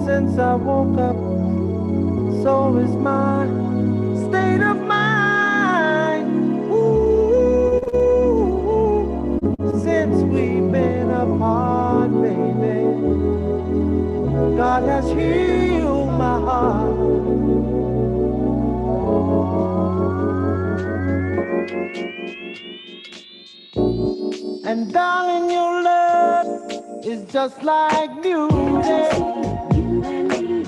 since I woke up, so is my state of mind. Ooh, since we've been apart, baby, God has healed my heart. And darling, your love is just like music. You and me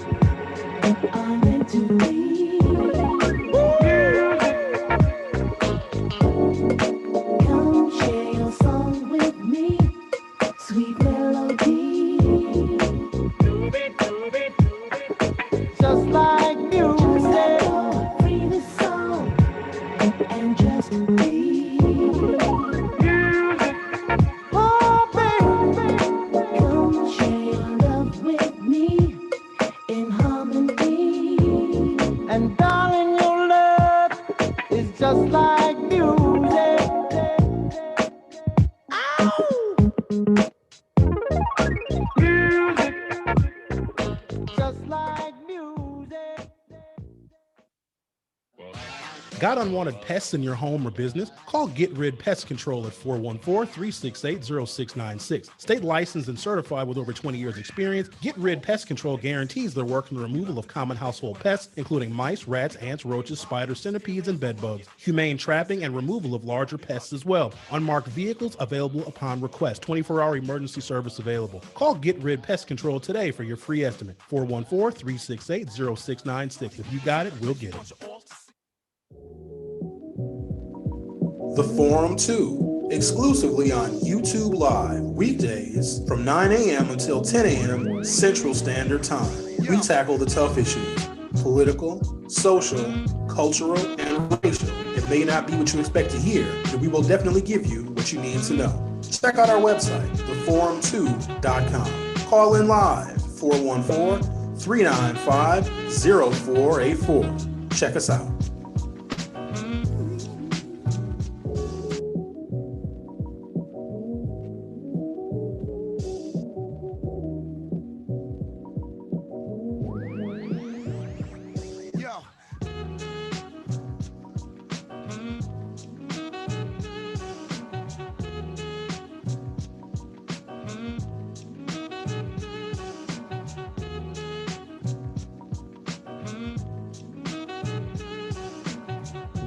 are meant to be. Come share your song with me, sweet melody. Just like music. Free the soul and just be. Oh, baby, come share your love with me in harmony. And darling, your love is just like music. Ow! Music, just like music. Got unwanted pests in your home or business? Call Get Rid Pest Control at 414-368-0696. State licensed and certified with over 20 years experience, Get Rid Pest Control guarantees their work in the removal of common household pests, including mice, rats, ants, roaches, spiders, centipedes, and bedbugs. Humane trapping and removal of larger pests as well. Unmarked vehicles available upon request. 24-hour emergency service available. Call Get Rid Pest Control today for your free estimate. 414-368-0696. If you got it, we'll get it. The Forum 2, exclusively on YouTube Live, weekdays from 9 a.m. until 10 a.m. Central Standard Time. We tackle the tough issues, political, social, cultural, and racial. It may not be what you expect to hear, but we will definitely give you what you need to know. Check out our website, theforum2.com. Call in live, 414-395-0484. Check us out.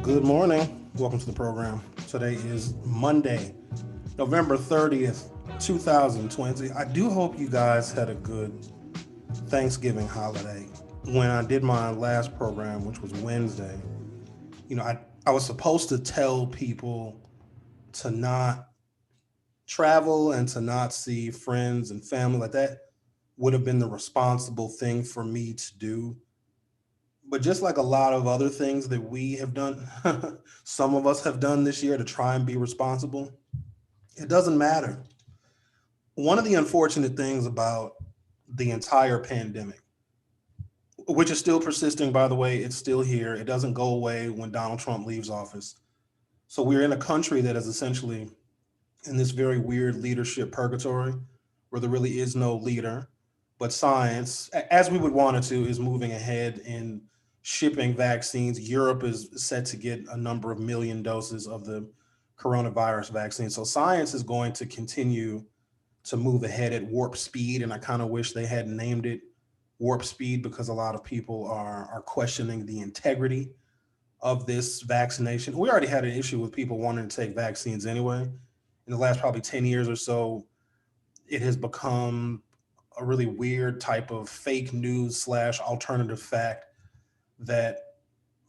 Good morning. Welcome to the program. Today is Monday, November 30th, 2020. I do hope you guys had a good Thanksgiving holiday. When I did my last program, which was Wednesday, I was supposed to tell people to not travel and to not see friends and family. Like that would have been the responsible thing for me to do. But just like a lot of other things that we have done, some of us have done this year to try and be responsible, it doesn't matter. One of the unfortunate things about the entire pandemic, which is still persisting, by the way, it's still here. It doesn't go away when Donald Trump leaves office. So we're in a country that is essentially in this very weird leadership purgatory where there really is no leader, but science, as we would want it to, is moving ahead in shipping vaccines. Europe is set to get a number of million doses of the coronavirus vaccine. So science is going to continue to move ahead at warp speed. And I kind of wish they had named it warp speed because a lot of people are questioning the integrity of this vaccination. We already had an issue with people wanting to take vaccines anyway. In the last probably 10 years or so, it has become a really weird type of fake news / alternative fact that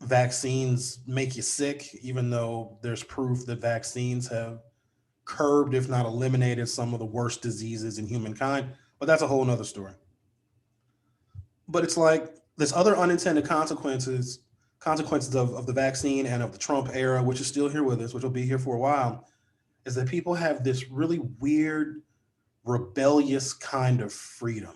vaccines make you sick, even though there's proof that vaccines have curbed, if not eliminated, some of the worst diseases in humankind. But that's a whole nother story. But it's like this other unintended consequences of the vaccine and of the Trump era, which is still here with us, which will be here for a while, is that people have this really weird, rebellious kind of freedom.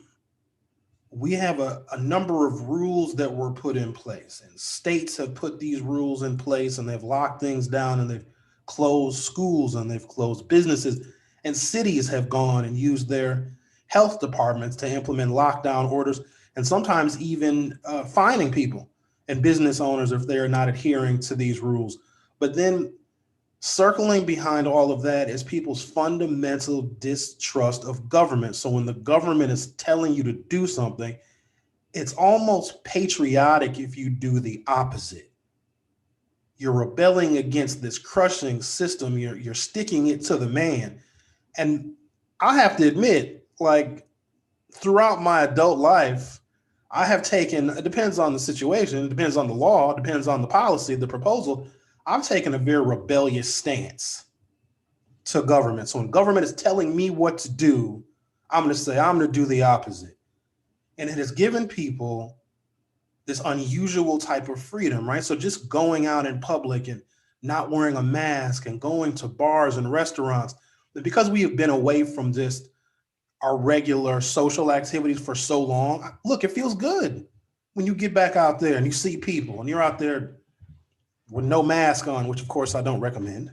We have a number of rules that were put in place, and states have put these rules in place, and they've locked things down, and they've closed schools, and they've closed businesses, and cities have gone and used their health departments to implement lockdown orders. and sometimes even fining people and business owners if they're not adhering to these rules. But then circling behind all of that is people's fundamental distrust of government. So when the government is telling you to do something, it's almost patriotic if you do the opposite. You're rebelling against this crushing system. You're sticking it to the man. And I have to admit, like throughout my adult life, I have taken, it depends on the situation, it depends on the law, it depends on the policy, the proposal. I've taken a very rebellious stance to government. So when government is telling me what to do, I'm going to say, I'm going to do the opposite. And it has given people this unusual type of freedom, right? So just going out in public and not wearing a mask and going to bars and restaurants, because we have been away from just our regular social activities for so long, look, it feels good when you get back out there and you see people and you're out there with no mask on, which of course I don't recommend.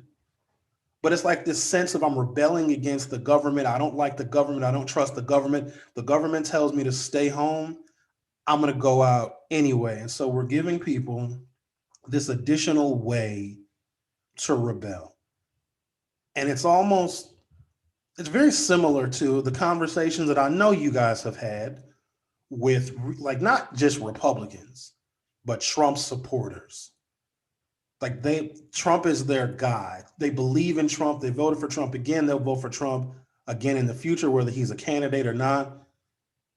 But it's like this sense of I'm rebelling against the government. I don't like the government. I don't trust the government. The government tells me to stay home. I'm going to go out anyway. And so we're giving people this additional way to rebel. And it's very similar to the conversations that I know you guys have had with, like, not just Republicans, but Trump supporters. Like Trump is their guy. They believe in Trump. They voted for Trump again. They'll vote for Trump again in the future, whether he's a candidate or not.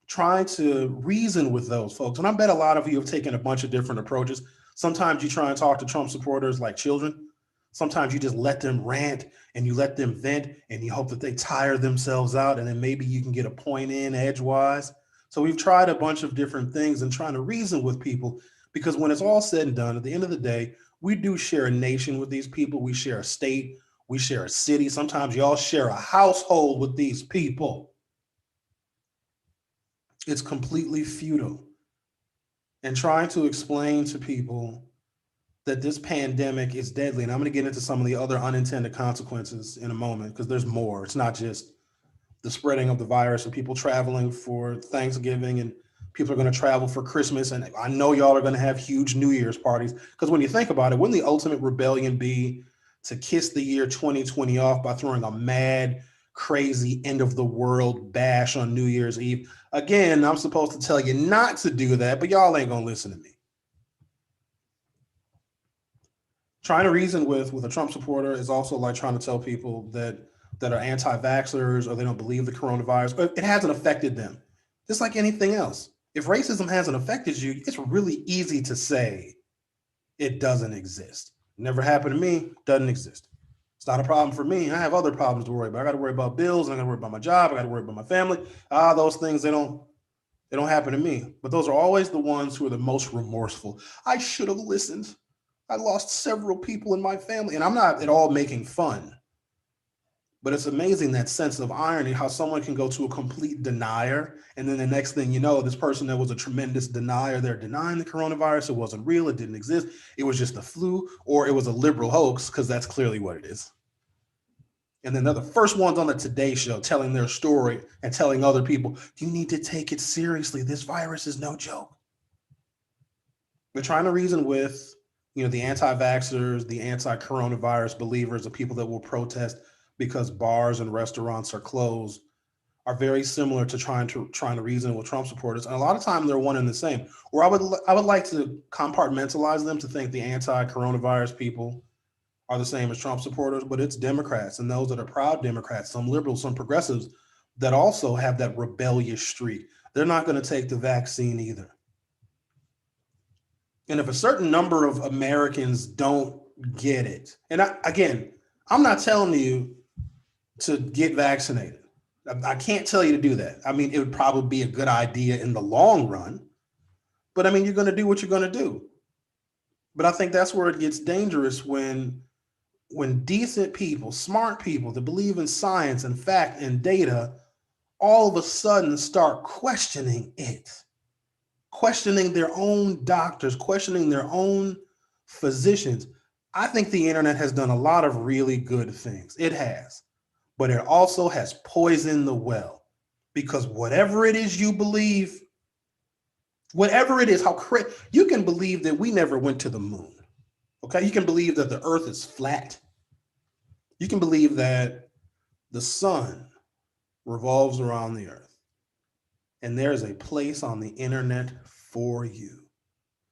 Trying to reason with those folks. And I bet a lot of you have taken a bunch of different approaches. Sometimes you try and talk to Trump supporters like children. Sometimes you just let them rant and you let them vent and you hope that they tire themselves out, and then maybe you can get a point in edgewise. So we've tried a bunch of different things and trying to reason with people, because when it's all said and done, at the end of the day, we do share a nation with these people. We share a state. We share a city. Sometimes y'all share a household with these people. It's completely futile. And trying to explain to people that this pandemic is deadly. And I'm going to get into some of the other unintended consequences in a moment, because there's more. It's not just the spreading of the virus and people traveling for Thanksgiving, and people are going to travel for Christmas. And I know y'all are going to have huge New Year's parties, because when you think about it, wouldn't the ultimate rebellion be to kiss the year 2020 off by throwing a mad, crazy end of the world bash on New Year's Eve? Again, I'm supposed to tell you not to do that, but y'all ain't gonna listen to me. Trying to reason with a Trump supporter is also like trying to tell people that are anti-vaxxers or they don't believe the coronavirus, but it hasn't affected them. Just like anything else. If racism hasn't affected you, it's really easy to say it doesn't exist. Never happened to me, doesn't exist. It's not a problem for me. I have other problems to worry about. I got to worry about bills. I got to worry about my job. I got to worry about my family. Those things, they don't happen to me. But those are always the ones who are the most remorseful. I should have listened. I lost several people in my family. And I'm not at all making fun. But it's amazing, that sense of irony, how someone can go to a complete denier. And then the next thing you know, this person that was a tremendous denier, they're denying the coronavirus. It wasn't real. It didn't exist. It was just the flu, or it was a liberal hoax, because that's clearly what it is. And then they're the first ones on the Today Show telling their story and telling other people, you need to take it seriously. This virus is no joke. We're trying to reason with, the anti-vaxxers, the anti-coronavirus believers, the people that will protest because bars and restaurants are closed, are very similar to trying to reason with Trump supporters. And a lot of times they're one and the same. Or I would like to compartmentalize them to think the anti-coronavirus people are the same as Trump supporters, but it's Democrats and those that are proud Democrats, some liberals, some progressives, that also have that rebellious streak. They're not going to take the vaccine either. And if a certain number of Americans don't get it, and I'm not telling you to get vaccinated. I can't tell you to do that. I mean, it would probably be a good idea in the long run, but I mean, you're going to do what you're going to do. But I think that's where it gets dangerous, when decent people, smart people that believe in science and fact and data, all of a sudden start questioning it, questioning their own doctors, questioning their own physicians. I think the internet has done a lot of really good things. It has. But it also has poisoned the well, because whatever it is you believe, Whatever it is, you can believe that we never went to the moon. Okay, you can believe that the earth is flat. You can believe that the sun revolves around the earth. And there's a place on the internet for you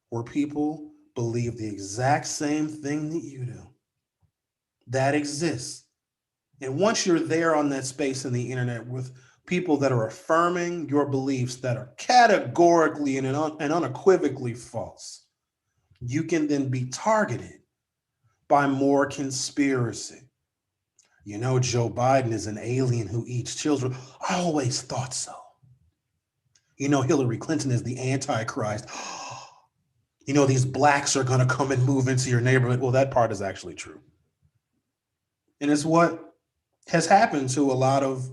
where people believe the exact same thing that you do. That exists. And once you're there on that space in the internet with people that are affirming your beliefs that are categorically and unequivocally false, you can then be targeted by more conspiracy. You know, Joe Biden is an alien who eats children. I always thought so. You know, Hillary Clinton is the Antichrist. You know, these blacks are going to come and move into your neighborhood. Well, that part is actually true. And it's what has happened to a lot of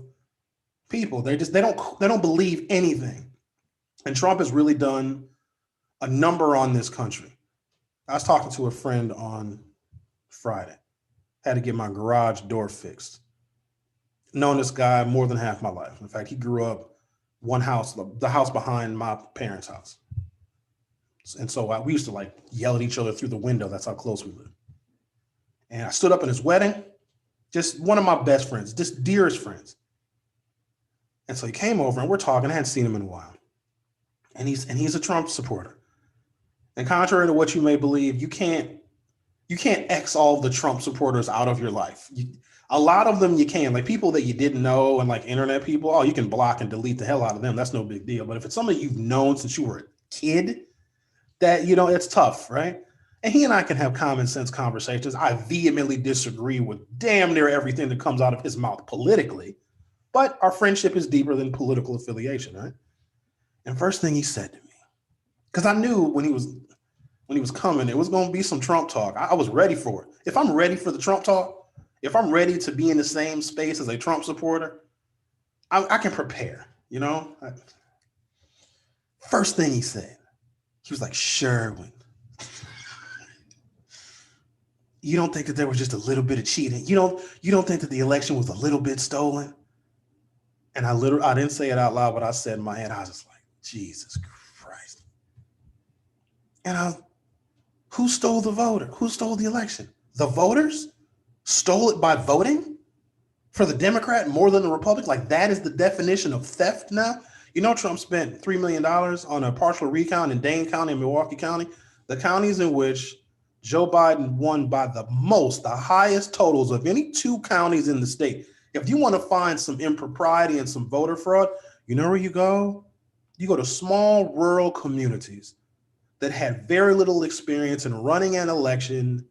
people. They don't believe anything. And Trump has really done a number on this country. I was talking to a friend on Friday. Had to get my garage door fixed. Known this guy more than half my life. In fact, he grew up one house, the house behind my parents' house. And so we used to like yell at each other through the window. That's how close we lived. And I stood up in his wedding, just one of my best friends, just dearest friends. And so he came over and we're talking. I hadn't seen him in a while. And he's a Trump supporter. And contrary to what you may believe, you can't X all the Trump supporters out of your life. A lot of them you can, like people that you didn't know and like internet people, oh, you can block and delete the hell out of them. That's no big deal. But if it's somebody you've known since you were a kid, that, you know, it's tough, right? And he and I can have common sense conversations. I vehemently disagree with damn near everything that comes out of his mouth politically, but our friendship is deeper than political affiliation, right? And first thing he said to me, because I knew when he was coming, it was going to be some Trump talk. I was ready for it. If I'm ready for the Trump talk, if I'm ready to be in the same space as a Trump supporter, I can prepare, you know? First thing he said, he was like, Sherwin, you don't think that there was just a little bit of cheating? You don't think that the election was a little bit stolen? And I didn't say it out loud, but I said in my head, I was just like, Jesus Christ. And who stole the voter? Who stole the election? The voters stole it by voting for the Democrat more than the Republican? Like that is the definition of theft now? You know, Trump spent $3 million on a partial recount in Dane County and Milwaukee County, the counties in which Joe Biden won by the highest totals of any two counties in the state. If you want to find some impropriety and some voter fraud, you know where you go? You go to small rural communities that had very little experience in running an election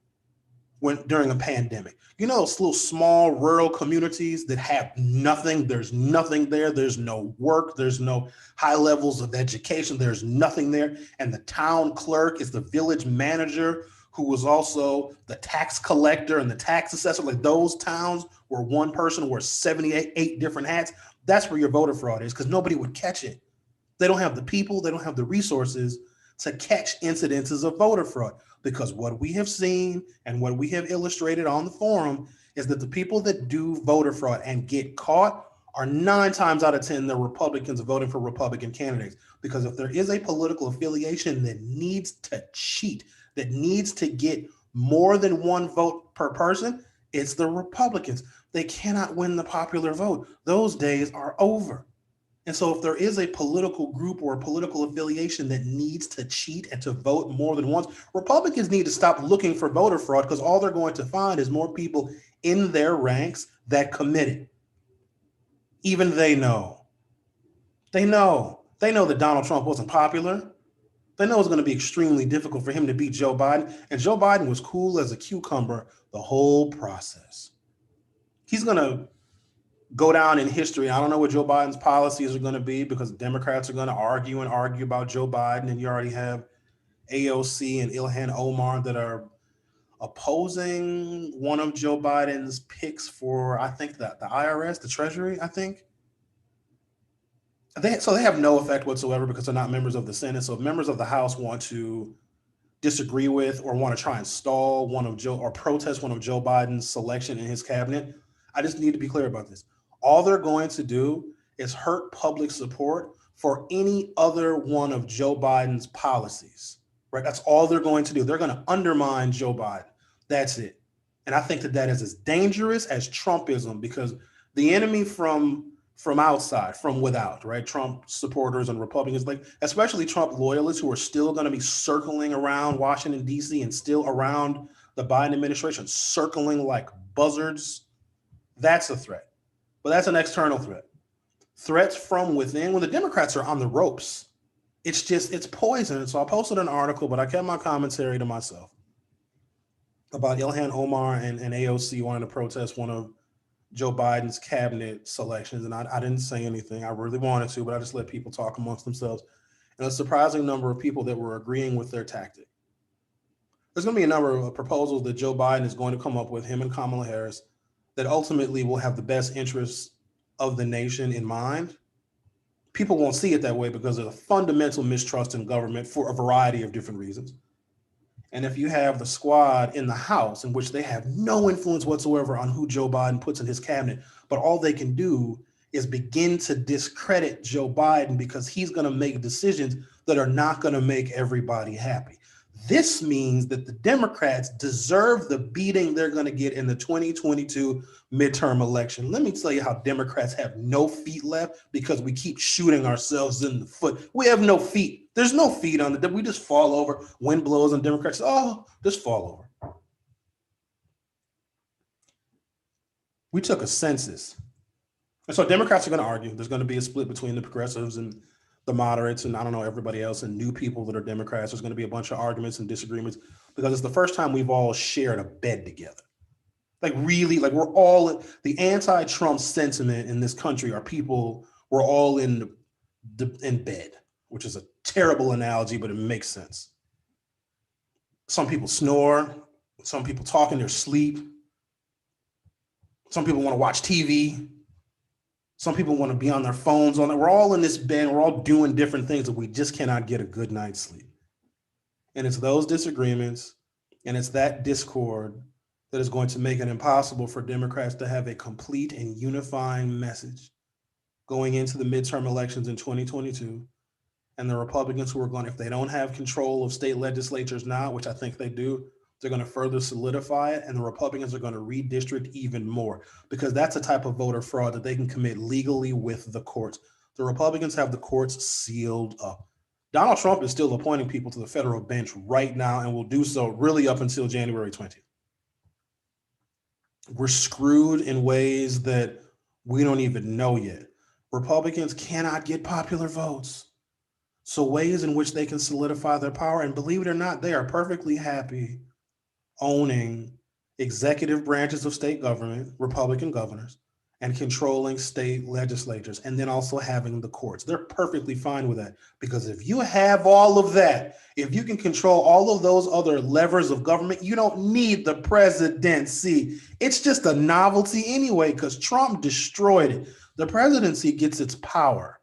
during a pandemic. You know, those little small rural communities that have nothing. There's nothing there. There's no work. There's no high levels of education. There's nothing there. And the town clerk is the village manager who was also the tax collector and the tax assessor. Like those towns where one person wears 78 different hats. That's where your voter fraud is, because nobody would catch it. They don't have the people. They don't have the resources to catch incidences of voter fraud, because what we have seen and what we have illustrated on the forum is that the people that do voter fraud and get caught are 9 times out of 10, they're Republicans voting for Republican candidates. Because if there is a political affiliation that needs to cheat, that needs to get more than one vote per person, it's the Republicans. They cannot win the popular vote. Those days are over. And so if there is a political group or a political affiliation that needs to cheat and to vote more than once, Republicans need to stop looking for voter fraud, because all they're going to find is more people in their ranks that commit it. Even they know. They know that Donald Trump wasn't popular. They know it's going to be extremely difficult for him to beat Joe Biden. And Joe Biden was cool as a cucumber the whole process. He's going to go down in history. I don't know what Joe Biden's policies are going to be, because Democrats are going to argue about Joe Biden. And you already have AOC and Ilhan Omar that are opposing one of Joe Biden's picks for, I think, the IRS, the Treasury, I think. They have no effect whatsoever because they're not members of the Senate. So if members of the House want to disagree with or want to try and stall protest one of Joe Biden's selection in his cabinet, I just need to be clear about this. All they're going to do is hurt public support for any other one of Joe Biden's policies, right? That's all they're going to do. They're going to undermine Joe Biden. That's it. And I think that that is as dangerous as Trumpism, because the enemy from outside, from without, right? Trump supporters and Republicans, like especially Trump loyalists who are still going to be circling around Washington, D.C. and still around the Biden administration, circling like buzzards. That's a threat. But that's an external threat. Threats from within, when the Democrats are on the ropes, it's poison. So I posted an article, but I kept my commentary to myself about Ilhan Omar and AOC wanting to protest one of Joe Biden's cabinet selections. And I didn't say anything. I really wanted to, but I just let people talk amongst themselves. And a surprising number of people that were agreeing with their tactic. There's going to be a number of proposals that Joe Biden is going to come up with, him and Kamala Harris, that ultimately will have the best interests of the nation in mind. People won't see it that way because there's a fundamental mistrust in government for a variety of different reasons. And if you have the squad in the House in which they have no influence whatsoever on who Joe Biden puts in his cabinet, but all they can do is begin to discredit Joe Biden because he's going to make decisions that are not going to make everybody happy. This means that the Democrats deserve the beating they're going to get in the 2022 midterm election. Let me tell you how Democrats have no feet left because we keep shooting ourselves in the foot. We have no feet. There's no feet on the, we just fall over. Wind blows on Democrats. Oh, just fall over. We took a census. And so Democrats are going to argue. There's going to be a split between the progressives and the moderates and I don't know, everybody else and new people that are Democrats. There's going to be a bunch of arguments and disagreements because it's the first time we've all shared a bed together. Like really, like we're all, the anti-Trump sentiment in this country are people, we're all in bed, which is a terrible analogy, but it makes sense. Some people snore. Some people talk in their sleep. Some people want to watch TV. Some people want to be on their phones. We're all in this bed. We're all doing different things that we just cannot get a good night's sleep. And it's those disagreements and it's that discord that is going to make it impossible for Democrats to have a complete and unifying message going into the midterm elections in 2022. And the Republicans who are going, if they don't have control of state legislatures now, which I think they do, they're going to further solidify it. And the Republicans are going to redistrict even more because that's a type of voter fraud that they can commit legally with the courts. The Republicans have the courts sealed up. Donald Trump is still appointing people to the federal bench right now and will do so really up until January 20th. We're screwed in ways that we don't even know yet. Republicans cannot get popular votes. So ways in which they can solidify their power, and believe it or not, they are perfectly happy owning executive branches of state government, Republican governors, and controlling state legislatures, and then also having the courts. They're perfectly fine with that because if you have all of that, if you can control all of those other levers of government, you don't need the presidency. It's just a novelty anyway because Trump destroyed it. The presidency gets its power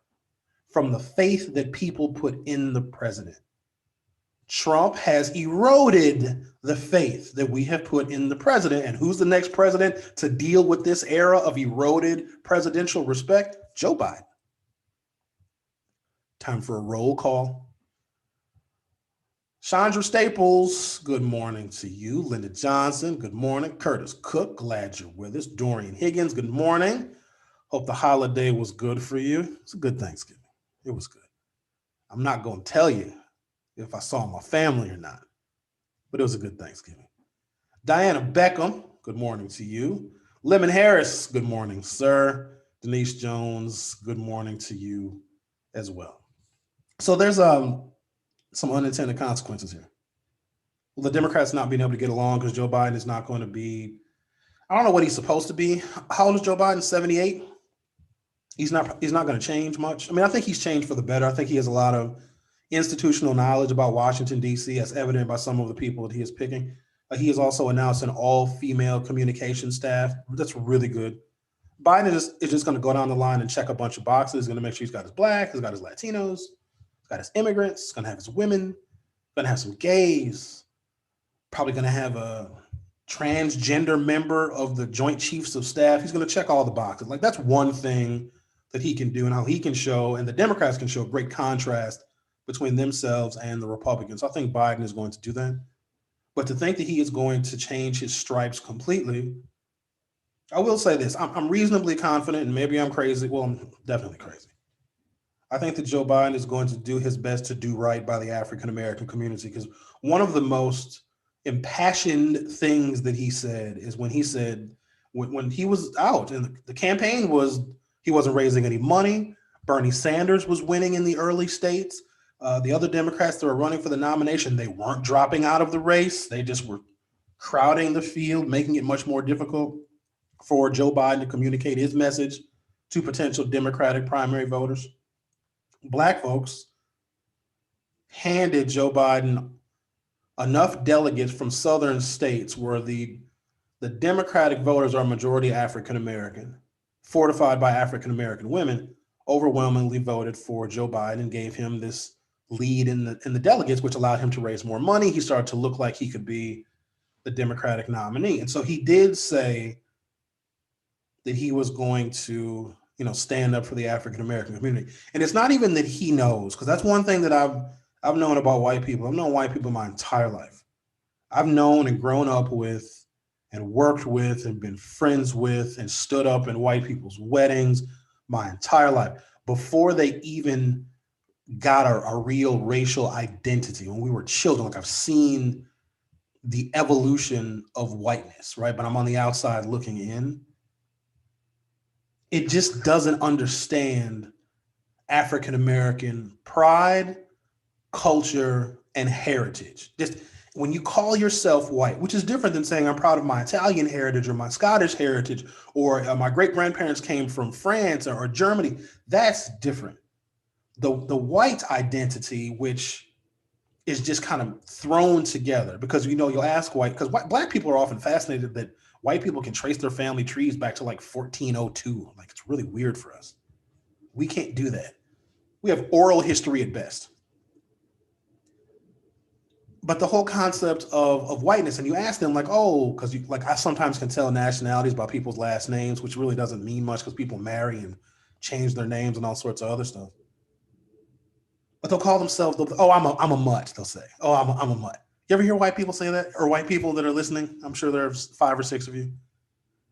from the faith that people put in the president. Trump has eroded the faith that we have put in the president. And who's the next president to deal with this era of eroded presidential respect? Joe Biden. Time for a roll call. Chandra Staples, good morning to you. Linda Johnson, good morning. Curtis Cook, glad you're with us. Dorian Higgins, good morning. Hope the holiday was good for you. It's a good Thanksgiving. It was good. I'm not going to tell you if I saw my family or not, but it was a good Thanksgiving. Diana Beckham, good morning to you. Lemon Harris, good morning, sir. Denise Jones, good morning to you as well. So there's some unintended consequences here. Well, the Democrats not being able to get along because Joe Biden is not going to be, I don't know what he's supposed to be. How old is Joe Biden? 78? He's not going to change much. I mean, I think he's changed for the better. I think he has a lot of institutional knowledge about Washington, D.C., as evident by some of the people that he is picking. He has also announced an all-female communication staff. That's really good. Biden is just going to go down the line and check a bunch of boxes. He's going to make sure he's got his Black, he's got his Latinos, he's got his immigrants, he's going to have his women, going to have some gays, probably going to have a transgender member of the Joint Chiefs of Staff. He's going to check all the boxes. Like, that's one thing that he can do and how he can show, and the Democrats can show great contrast between themselves and the Republicans. I think Biden is going to do that. But to think that he is going to change his stripes completely, I will say this. I'm reasonably confident, and maybe I'm crazy. Well, I'm definitely crazy. I think that Joe Biden is going to do his best to do right by the African American community, because one of the most impassioned things that he said is when he said, when he was out and the campaign was, he wasn't raising any money. Bernie Sanders was winning in the early states. The other Democrats that were running for the nomination, they weren't dropping out of the race. They just were crowding the field, making it much more difficult for Joe Biden to communicate his message to potential Democratic primary voters. Black folks handed Joe Biden enough delegates from southern states where the Democratic voters are majority African American, fortified by African American women, overwhelmingly voted for Joe Biden and gave him this lead in the delegates, which allowed him to raise more money. He started to look like he could be the Democratic nominee. And so he did say that he was going to, stand up for the African American community. And it's not even that he knows, because that's one thing that I've known about white people. I've known white people my entire life. I've known and grown up with and worked with and been friends with and stood up in white people's weddings my entire life before they even got a real racial identity. When we were children, like I've seen the evolution of whiteness, right? But I'm on the outside looking in. It just doesn't understand African American pride, culture, and heritage. Just when you call yourself white, which is different than saying I'm proud of my Italian heritage or my Scottish heritage, or my great grandparents came from France or Germany, that's different. The white identity, which is just kind of thrown together, because you'll ask white, because black people are often fascinated that white people can trace their family trees back to like 1402. Like, it's really weird for us. We can't do that. We have oral history at best. But the whole concept of whiteness, and you ask them like, oh, because I sometimes can tell nationalities by people's last names, which really doesn't mean much because people marry and change their names and all sorts of other stuff. But they'll call themselves, oh, I'm a mutt. They'll say, oh, I'm a mutt. You ever hear white people say that? Or white people that are listening? I'm sure there's 5 or 6 of you.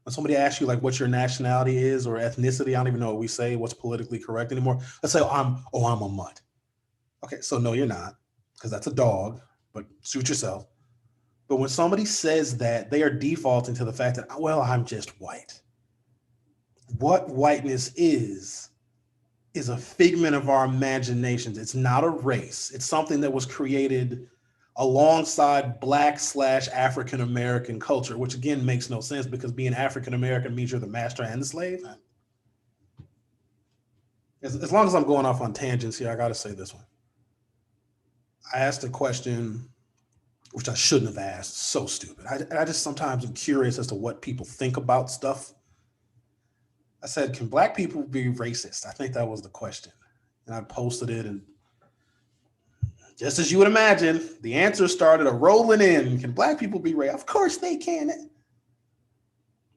When somebody asks you like what your nationality is or ethnicity, I don't even know what we say, what's politically correct anymore. Let's say, I'm a mutt. Okay, so no, you're not, because that's a dog, but suit yourself. But when somebody says that, they are defaulting to the fact that, well, I'm just white. What whiteness is a figment of our imaginations. It's not a race. It's something that was created alongside Black/African American culture, which again makes no sense, because being African American means you're the master and the slave. As long as I'm going off on tangents here, I got to say this one. I asked a question which I shouldn't have asked. So stupid. I just sometimes am curious as to what people think about stuff. I said, can Black people be racist? I think that was the question. And I posted it, and just as you would imagine, the answer started rolling in. Can Black people be racist? Of course they can.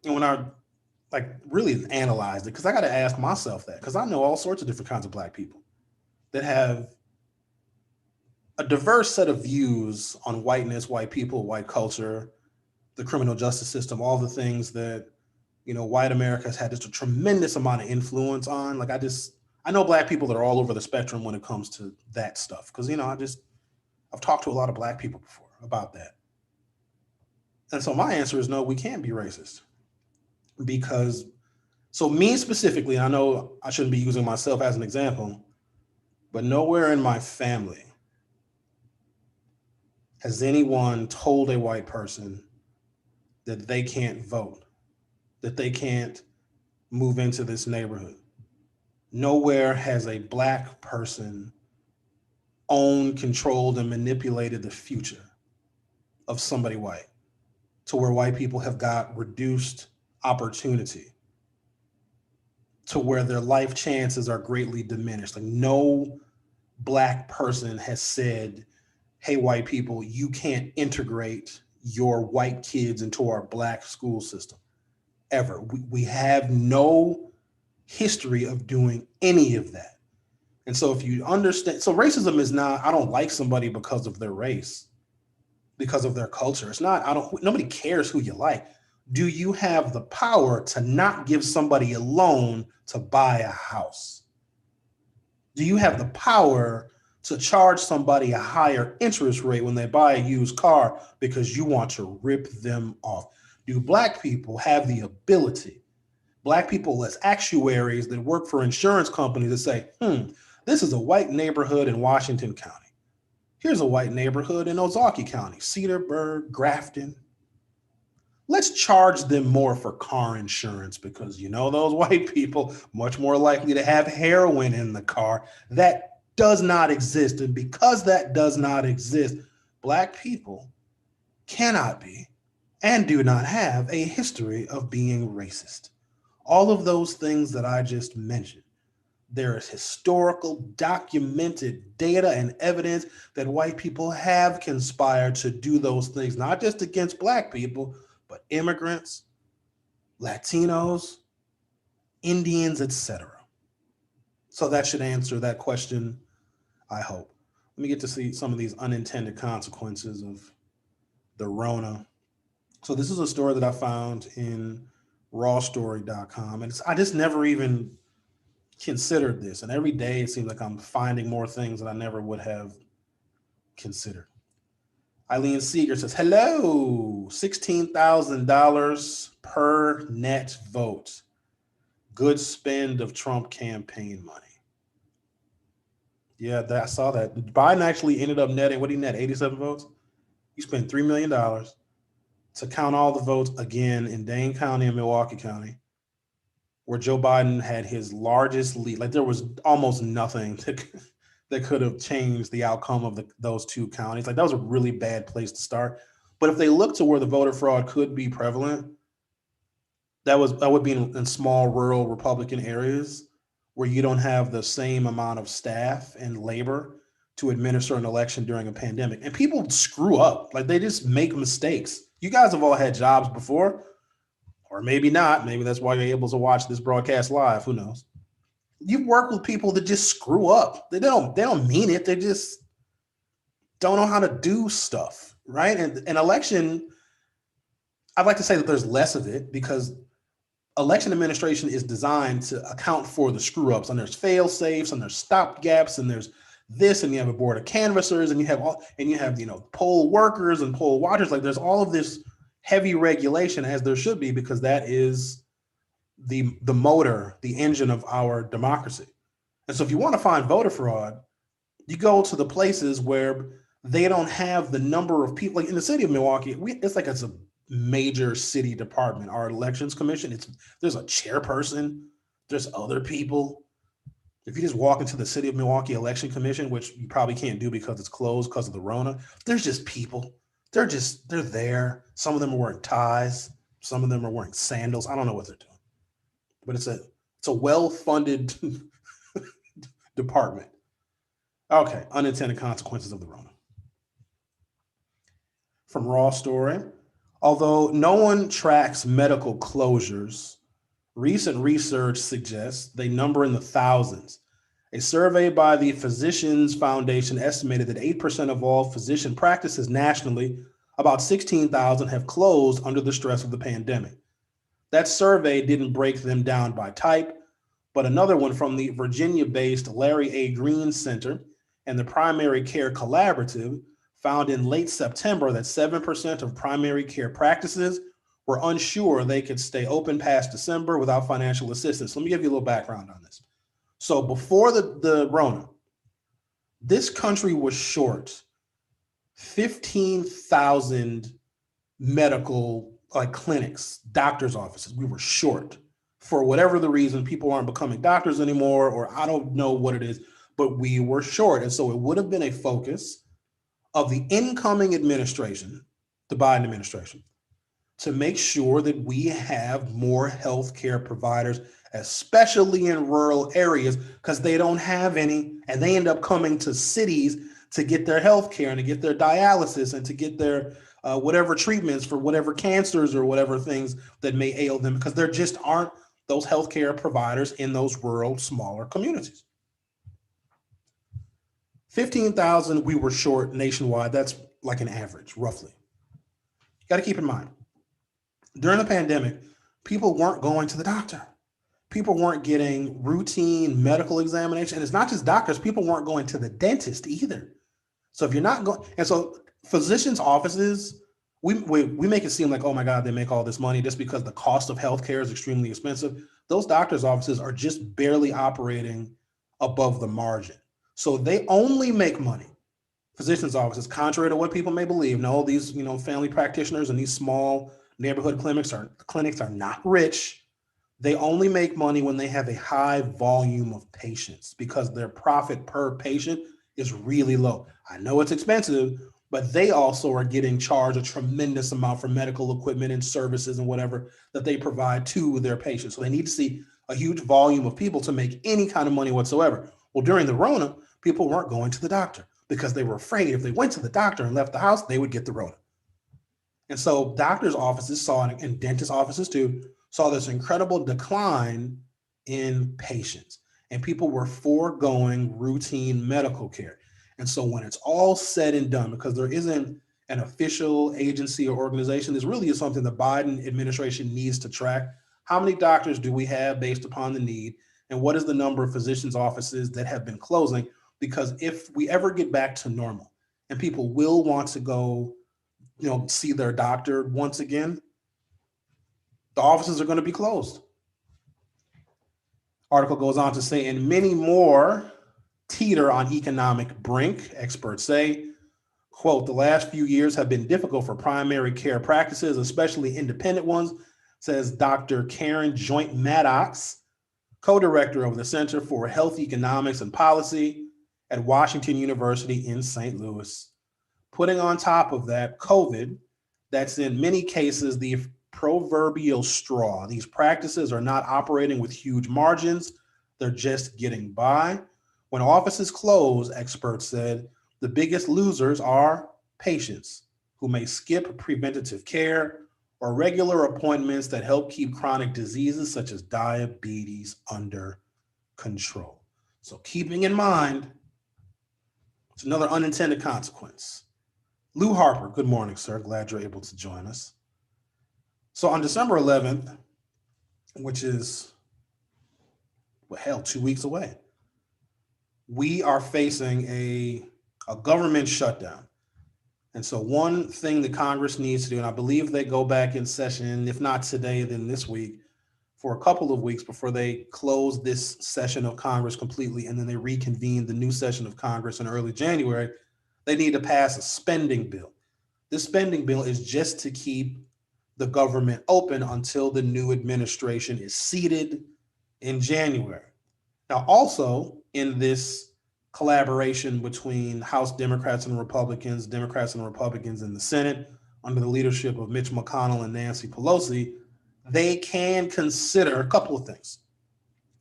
And when I really analyzed it, because I got to ask myself that, because I know all sorts of different kinds of Black people that have a diverse set of views on whiteness, white people, white culture, the criminal justice system, all the things that, white America has had just a tremendous amount of influence on. I know Black people that are all over the spectrum when it comes to that stuff. Because, I've talked to a lot of Black people before about that. And so my answer is no, we can't be racist. Because, so me specifically, I know I shouldn't be using myself as an example, but nowhere in my family has anyone told a white person that they can't vote, that they can't move into this neighborhood. Nowhere has a Black person owned, controlled, and manipulated the future of somebody white to where white people have got reduced opportunity, to where their life chances are greatly diminished. Like, no Black person has said, hey, white people, you can't integrate your white kids into our Black school system, ever. We have no history of doing any of that. And so if you understand, so racism is not, I don't like somebody because of their race, because of their culture. It's not, nobody cares who you like. Do you have the power to not give somebody a loan to buy a house? Do you have the power to charge somebody a higher interest rate when they buy a used car because you want to rip them off? Do black people have the ability, black people as actuaries that work for insurance companies, that say, this is a white neighborhood in Washington County. Here's a white neighborhood in Ozaukee County, Cedarburg, Grafton. Let's charge them more for car insurance because those white people much more likely to have heroin in the car. That does not exist. And because that does not exist, black people cannot be and do not have a history of being racist. All of those things that I just mentioned, there is historical, documented data and evidence that white people have conspired to do those things, not just against black people, but immigrants, Latinos, Indians, etc. So that should answer that question, I hope. Let me get to see some of these unintended consequences of the Rona. So this is a story that I found in rawstory.com. And I just never even considered this. And every day it seems like I'm finding more things that I never would have considered. Eileen Seeger says, hello, $16,000 per net vote. Good spend of Trump campaign money. Yeah, I saw that. Biden actually ended up netting, what did he net, 87 votes? He spent $3 million to count all the votes again in Dane County and Milwaukee County, where Joe Biden had his largest lead. Like there was almost nothing that could have changed the outcome of those two counties. Like that was a really bad place to start. But if they look to where the voter fraud could be prevalent, that would be in small rural Republican areas where you don't have the same amount of staff and labor to administer an election during a pandemic. And people screw up, like they just make mistakes. You guys have all had jobs before, or maybe not. Maybe that's why you're able to watch this broadcast live. Who knows? You've worked with people that just screw up. They don't mean it. They just don't know how to do stuff, right? And an election, I'd like to say that there's less of it because election administration is designed to account for the screw ups, and there's fail safes, and there's stop gaps, and there's this, and you have a board of canvassers, and you have poll workers and poll watchers. Like there's all of this heavy regulation, as there should be, because that is the motor, the engine of our democracy. And so if you want to find voter fraud, you go to the places where they don't have the number of people. Like in the city of Milwaukee, it's a major city department. Our elections commission, there's a chairperson, there's other people. If you just walk into the city of Milwaukee election commission, which you probably can't do because it's closed because of the Rona, there's just people. They're there. Some of them are wearing ties. Some of them are wearing sandals. I don't know what they're doing. But it's a well-funded department. Okay, unintended consequences of the Rona. From Raw Story, although no one tracks medical closures, recent research suggests they number in the thousands. A survey by the Physicians Foundation estimated that 8% of all physician practices nationally, about 16,000, have closed under the stress of the pandemic. That survey didn't break them down by type, but another one from the Virginia-based Larry A. Green Center and the Primary Care Collaborative found in late September that 7% of primary care practices were unsure they could stay open past December without financial assistance. Let me give you a little background on this. So before the Rona, this country was short 15,000 medical clinics, doctor's offices. We were short for whatever the reason. People aren't becoming doctors anymore, or I don't know what it is, but we were short. And so it would have been a focus of the incoming administration, the Biden administration, to make sure that we have more healthcare providers, especially in rural areas, because they don't have any, and they end up coming to cities to get their healthcare and to get their dialysis and to get their whatever treatments for whatever cancers or whatever things that may ail them, because there just aren't those healthcare providers in those rural, smaller communities. 15,000 we were short nationwide. That's like an average, roughly. You got to keep in mind, during the pandemic, people weren't going to the doctor. People weren't getting routine medical examination. And it's not just doctors, people weren't going to the dentist either. So if you're not going, and so physicians' offices, we make it seem like, oh my God, they make all this money just because the cost of healthcare is extremely expensive. Those doctors' offices are just barely operating above the margin. So they only make money. Physicians' offices, contrary to what people may believe, no, these family practitioners and these small neighborhood clinics are not rich. They only make money when they have a high volume of patients because their profit per patient is really low. I know it's expensive, but they also are getting charged a tremendous amount for medical equipment and services and whatever that they provide to their patients. So they need to see a huge volume of people to make any kind of money whatsoever. Well, during the Rona, people weren't going to the doctor because they were afraid if they went to the doctor and left the house, they would get the Rona. And so doctors' offices saw, and dentist offices too, saw this incredible decline in patients, and people were foregoing routine medical care. And so when it's all said and done, because there isn't an official agency or organization, this really is something the Biden administration needs to track. How many doctors do we have based upon the need? And what is the number of physicians' offices that have been closing? Because if we ever get back to normal and people will want to go, see their doctor once again, the offices are going to be closed. Article goes on to say, and many more teeter on economic brink, experts say. Quote, the last few years have been difficult for primary care practices, especially independent ones, says Dr. Karen Joint Maddox, co-director of the Center for Health Economics and Policy at Washington University in St. Louis. Putting on top of that, COVID, that's in many cases the proverbial straw. These practices are not operating with huge margins. They're just getting by. When offices close, experts said, the biggest losers are patients who may skip preventative care or regular appointments that help keep chronic diseases such as diabetes under control. So keeping in mind, it's another unintended consequence. Lou Harper, good morning, sir. Glad you're able to join us. So on December 11th, which is, 2 weeks away, we are facing a government shutdown. And so one thing that Congress needs to do, and I believe they go back in session, if not today, then this week, for a couple of weeks before they close this session of Congress completely, and then they reconvene the new session of Congress in early January, they need to pass a spending bill. This spending bill is just to keep the government open until the new administration is seated in January. Now, also in this collaboration between House Democrats and Republicans in the Senate under the leadership of Mitch McConnell and Nancy Pelosi, they can consider a couple of things.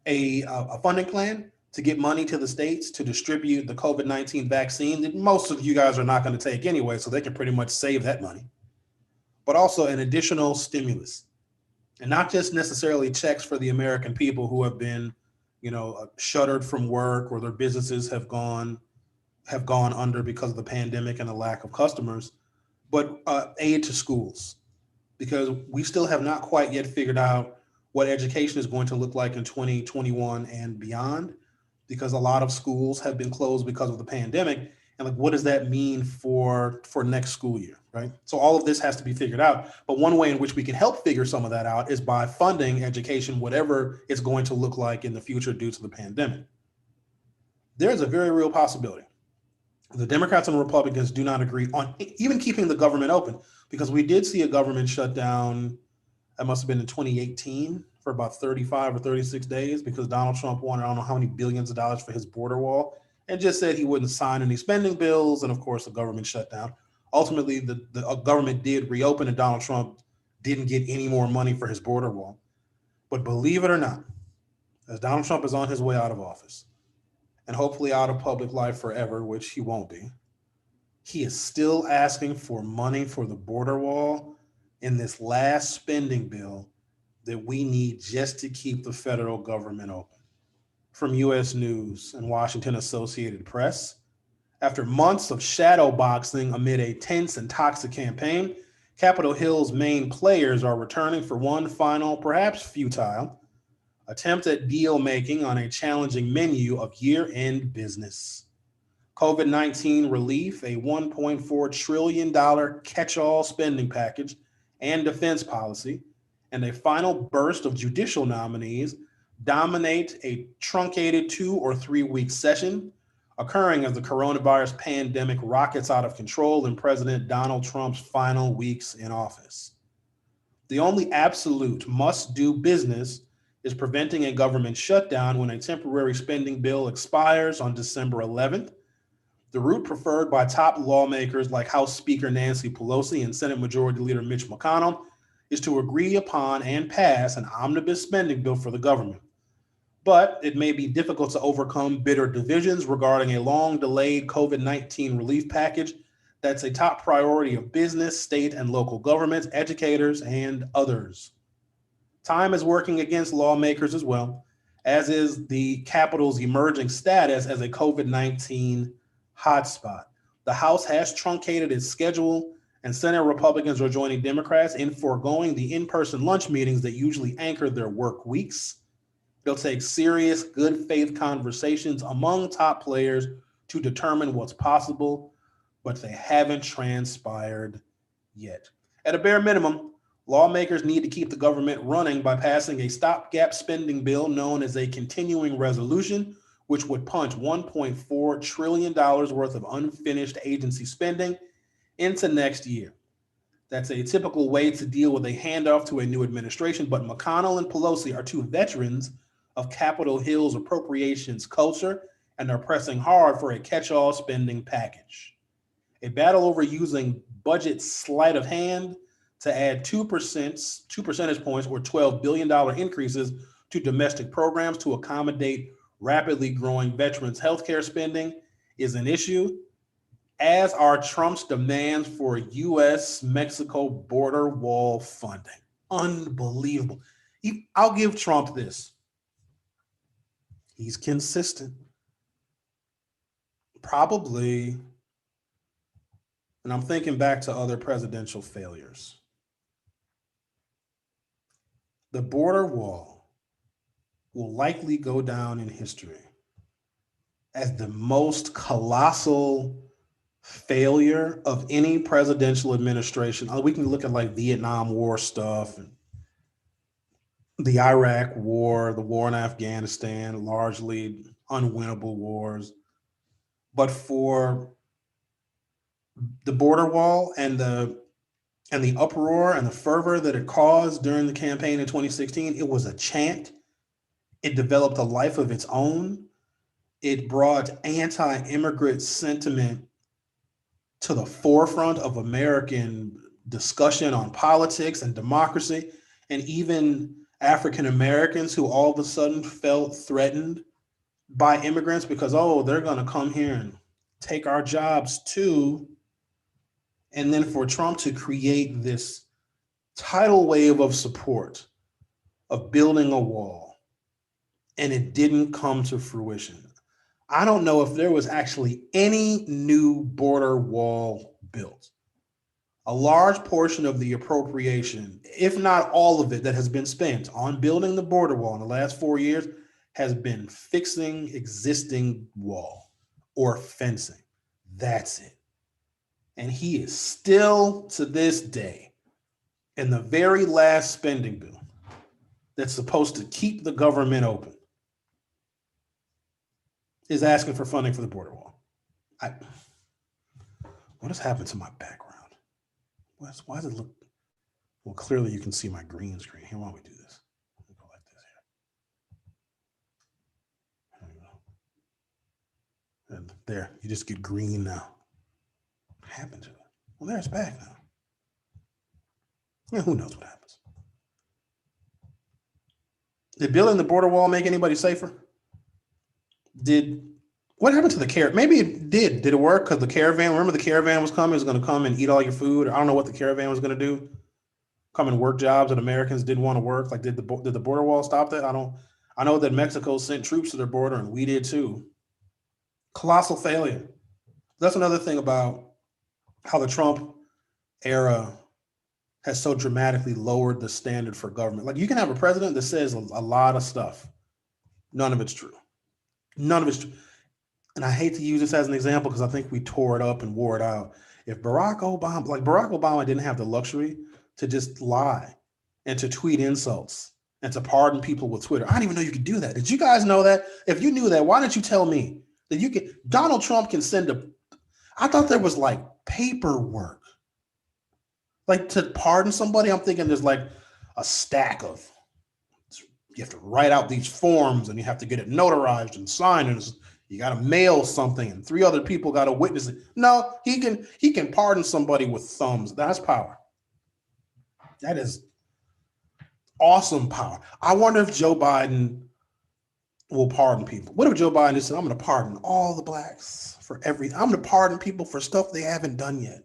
A funding plan to get money to the states to distribute the COVID-19 vaccine that most of you guys are not going to take anyway, so they can pretty much save that money. But also an additional stimulus, and not just necessarily checks for the American people who have been, shuttered from work or their businesses have gone under because of the pandemic and a lack of customers, but aid to schools, because we still have not quite yet figured out what education is going to look like in 2021 and beyond, because a lot of schools have been closed because of the pandemic. And what does that mean for next school year, right? So all of this has to be figured out. But one way in which we can help figure some of that out is by funding education, whatever it's going to look like in the future due to the pandemic. There's a very real possibility the Democrats and Republicans do not agree on even keeping the government open, because we did see a government shutdown, that must have been in 2018, for about 35 or 36 days, because Donald Trump wanted, I don't know how many billions of dollars for his border wall, and just said he wouldn't sign any spending bills. And of course, the government shut down. Ultimately, the government did reopen, and Donald Trump didn't get any more money for his border wall. But believe it or not, as Donald Trump is on his way out of office, and hopefully out of public life forever, which he won't be, he is still asking for money for the border wall in this last spending bill that we need just to keep the federal government open. From U.S. News and Washington Associated Press, after months of shadow boxing amid a tense and toxic campaign, Capitol Hill's main players are returning for one final, perhaps futile, attempt at deal making on a challenging menu of year-end business. COVID-19 relief, a $1.4 trillion catch-all spending package, and defense policy, and a final burst of judicial nominees dominate a truncated 2 or 3 week session occurring as the coronavirus pandemic rockets out of control in President Donald Trump's final weeks in office. The only absolute must-do business is preventing a government shutdown when a temporary spending bill expires on December 11th. The route preferred by top lawmakers like House Speaker Nancy Pelosi and Senate Majority Leader Mitch McConnell is to agree upon and pass an omnibus spending bill for the government. But it may be difficult to overcome bitter divisions regarding a long-delayed COVID-19 relief package that's a top priority of business, state, and local governments, educators, and others. Time is working against lawmakers as well, as is the Capitol's emerging status as a COVID-19 hotspot. The House has truncated its schedule, and Senate Republicans are joining Democrats in foregoing the in-person lunch meetings that usually anchor their work weeks. They'll take serious, good faith conversations among top players to determine what's possible, but they haven't transpired yet. At a bare minimum, lawmakers need to keep the government running by passing a stopgap spending bill known as a continuing resolution, which would punch $1.4 trillion worth of unfinished agency spending into next year. That's a typical way to deal with a handoff to a new administration, but McConnell and Pelosi are two veterans of Capitol Hill's appropriations culture and are pressing hard for a catch-all spending package. A battle over using budget sleight of hand to add 2 percentage points or $12 billion increases to domestic programs to accommodate rapidly growing veterans' healthcare spending is an issue, as are Trump's demands for U.S.-Mexico border wall funding. Unbelievable. I'll give Trump this. He's consistent. Probably, and I'm thinking back to other presidential failures. The border wall will likely go down in history as the most colossal failure of any presidential administration. We can look at like Vietnam War stuff and the Iraq War, the war in Afghanistan, largely unwinnable wars. But for the border wall and the uproar and the fervor that it caused during the campaign in 2016, it was a chant. It developed a life of its own. It brought anti-immigrant sentiment to the forefront of American discussion on politics and democracy, and even African Americans who all of a sudden felt threatened by immigrants because, oh, they're going to come here and take our jobs too. And then for Trump to create this tidal wave of support of building a wall, and it didn't come to fruition. I don't know if there was actually any new border wall built. A large portion of the appropriation, if not all of it, that has been spent on building the border wall in the last 4 years has been fixing existing wall or fencing. That's it. And he is still, to this day, in the very last spending bill that's supposed to keep the government open, is asking for funding for the border wall. What has happened to my background? Why does it look? Well, clearly you can see my green screen. Here, why don't we do this? Let me go like this here. There we go. And there, you just get green now. What happened to it? Well, there it's back now. Yeah, who knows what happens? Did building the border wall make anybody safer? What happened to the caravan? Maybe it did. Did it work? Because the caravan, remember the caravan was coming, it was going to come and eat all your food. I don't know what the caravan was going to do. come and work jobs that Americans didn't want to work. Like, did the border wall stop that? I know that Mexico sent troops to their border, and we did too. Colossal failure. That's another thing about how the Trump era has so dramatically lowered the standard for government. Like, you can have a president that says a lot of stuff. None of it's true. None of it's true. And I hate to use this as an example because I think we tore it up and wore it out. If Barack Obama didn't have the luxury to just lie and to tweet insults and to pardon people with Twitter. I didn't even know you could do that. Did you guys know that? If you knew that, why didn't you tell me that you could? Donald Trump can I thought there was like paperwork. Like, to pardon somebody, I'm thinking there's like a stack of, you have to write out these forms and you have to get it notarized and signed, and you got to mail something and 3 other people got to witness it. No, he can pardon somebody with thumbs. That's power. That is awesome power. I wonder if Joe Biden will pardon people. What if Joe Biden just said, I'm going to pardon all the blacks for everything. I'm going to pardon people for stuff they haven't done yet.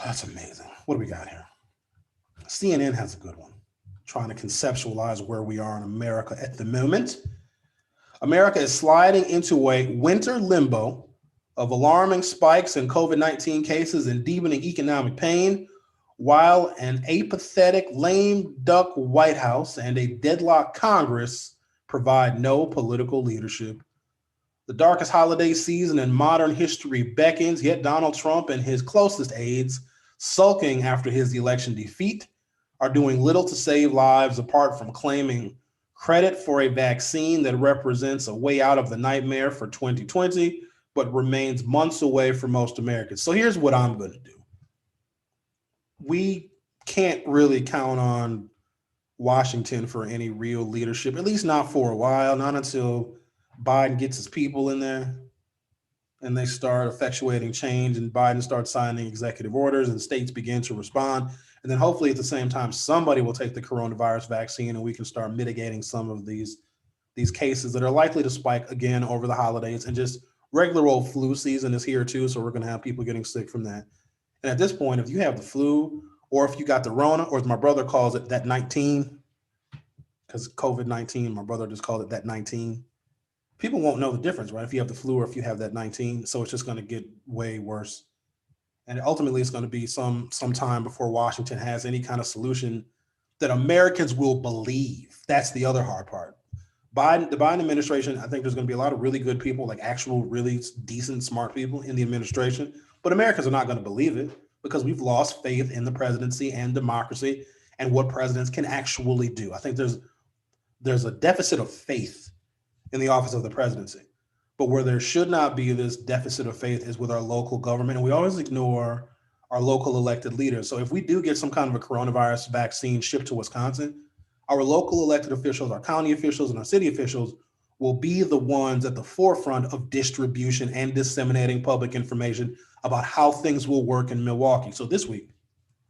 That's amazing. What do we got here? CNN has a good one, trying to conceptualize where we are in America at the moment. America is sliding into a winter limbo of alarming spikes in COVID-19 cases and deepening economic pain, while an apathetic, lame duck White House and a deadlocked Congress provide no political leadership. The darkest holiday season in modern history beckons, yet Donald Trump and his closest aides, sulking after his election defeat, are doing little to save lives apart from claiming credit for a vaccine that represents a way out of the nightmare for 2020, but remains months away for most Americans. So here's what I'm going to do. We can't really count on Washington for any real leadership, at least not for a while, not until Biden gets his people in there and they start effectuating change and Biden starts signing executive orders and states begin to respond. And then hopefully at the same time, somebody will take the coronavirus vaccine and we can start mitigating some of these cases that are likely to spike again over the holidays. And just regular old flu season is here too. So we're going to have people getting sick from that. And at this point, if you have the flu or if you got the Rona, or as my brother calls it, that 19, because COVID-19, my brother just called it that 19. People won't know the difference, right? If you have the flu or if you have that 19. So it's just going to get way worse. And ultimately, it's going to be some time before Washington has any kind of solution that Americans will believe. That's the other hard part. The Biden administration, I think there's going to be a lot of really good people, like actual really decent, smart people in the administration. But Americans are not going to believe it because we've lost faith in the presidency and democracy and what presidents can actually do. I think there's a deficit of faith in the office of the presidency. But where there should not be this deficit of faith is with our local government. And we always ignore our local elected leaders. So if we do get some kind of a coronavirus vaccine shipped to Wisconsin, our local elected officials, our county officials, and our city officials will be the ones at the forefront of distribution and disseminating public information about how things will work in Milwaukee. So this week,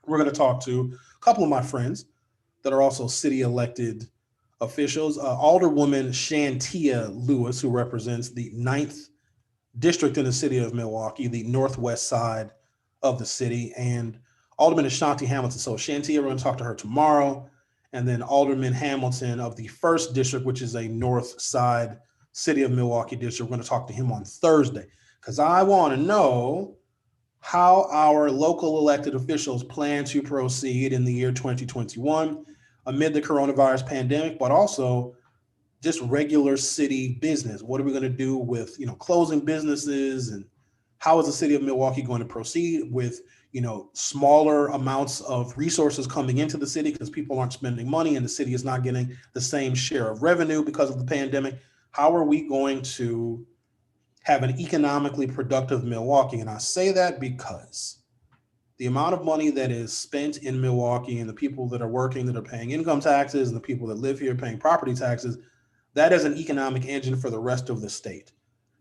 we're going to talk to a couple of my friends that are also city elected officials. Alderwoman Shantia Lewis, who represents the 9th district in the city of Milwaukee, the northwest side of the city, and Alderman Ashanti Hamilton. So Shantia, we're going to talk to her tomorrow. And then Alderman Hamilton of the 1st district, which is a north side city of Milwaukee district. We're going to talk to him on Thursday because I want to know how our local elected officials plan to proceed in the year 2021 amid the coronavirus pandemic, but also just regular city business. What are we going to do with, closing businesses, and how is the city of Milwaukee going to proceed with, smaller amounts of resources coming into the city because people aren't spending money and the city is not getting the same share of revenue because of the pandemic? How are we going to have an economically productive Milwaukee? And I say that because the amount of money that is spent in Milwaukee and the people that are working, that are paying income taxes, and the people that live here paying property taxes, that is an economic engine for the rest of the state.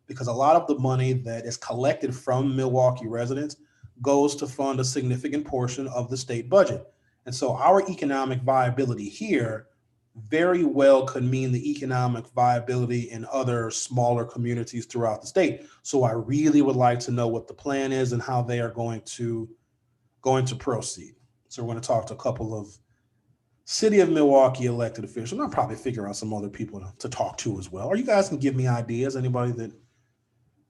Because a lot of the money that is collected from Milwaukee residents goes to fund a significant portion of the state budget. And so our economic viability here very well could mean the economic viability in other smaller communities throughout the state. So I really would like to know what the plan is and how they are going to proceed. So we're going to talk to a couple of City of Milwaukee elected officials. And I'll probably figure out some other people to talk to as well. Or you guys can give me ideas. Anybody that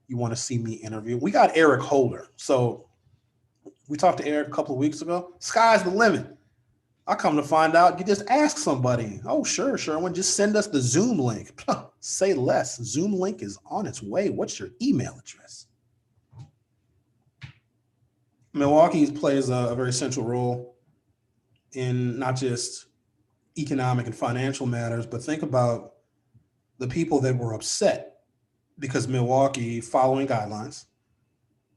you want to see me interview. We got Eric Holder. So we talked to Eric a couple of weeks ago. Sky's the limit. I come to find out you just ask somebody. Oh, sure, Sherwin, just send us the Zoom link. Say less. Zoom link is on its way. What's your email address? Milwaukee plays a very central role in not just economic and financial matters, but think about the people that were upset because Milwaukee, following guidelines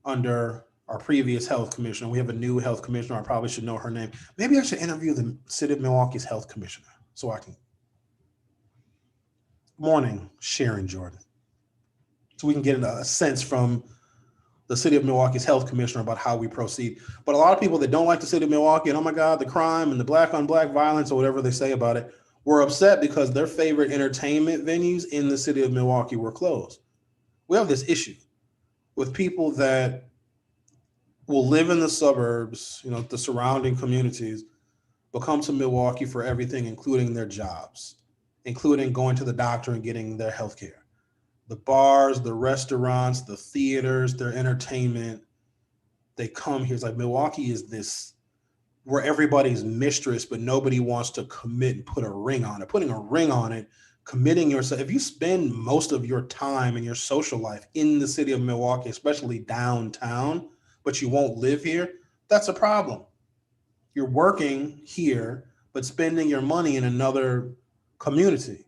under our previous health commissioner, we have a new health commissioner. I probably should know her name. Maybe I should interview the City of Milwaukee's health commissioner so I can. Morning, Sharon Jordan. So we can get a sense from the City of Milwaukee's health commissioner about how we proceed. But a lot of people that don't like the City of Milwaukee and, oh my God, the crime and the black on black violence or whatever they say about it, were upset because their favorite entertainment venues in the City of Milwaukee were closed. We have this issue with people that will live in the suburbs, the surrounding communities, but come to Milwaukee for everything, including their jobs, including going to the doctor and getting their health care. The bars, the restaurants, the theaters, their entertainment, they come here. It's like Milwaukee is this where everybody's mistress, but nobody wants to commit and put a ring on it. Putting a ring on it, committing yourself. If you spend most of your time and your social life in the City of Milwaukee, especially downtown, but you won't live here, that's a problem. You're working here, but spending your money in another community.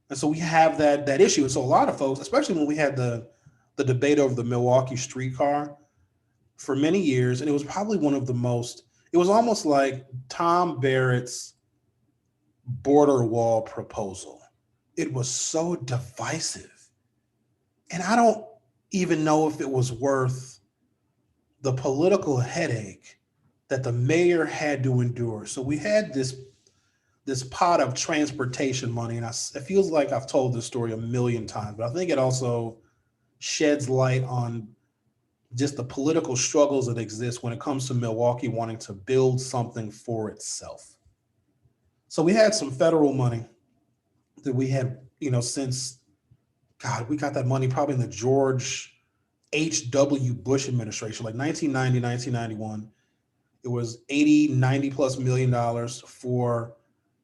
And so we have that issue. And so a lot of folks, especially when we had the debate over the Milwaukee streetcar for many years, and it was probably one of the most, it was almost like Tom Barrett's border wall proposal. It was so divisive. And I don't even know if it was worth the political headache that the mayor had to endure. So we had this pot of transportation money, and it feels like I've told this story a million times, but I think it also sheds light on just the political struggles that exist when it comes to Milwaukee wanting to build something for itself. So we had some federal money that we had, since, God, we got that money probably in the George H.W. Bush administration, like 1990, 1991. It was 80, 90 plus $1 million for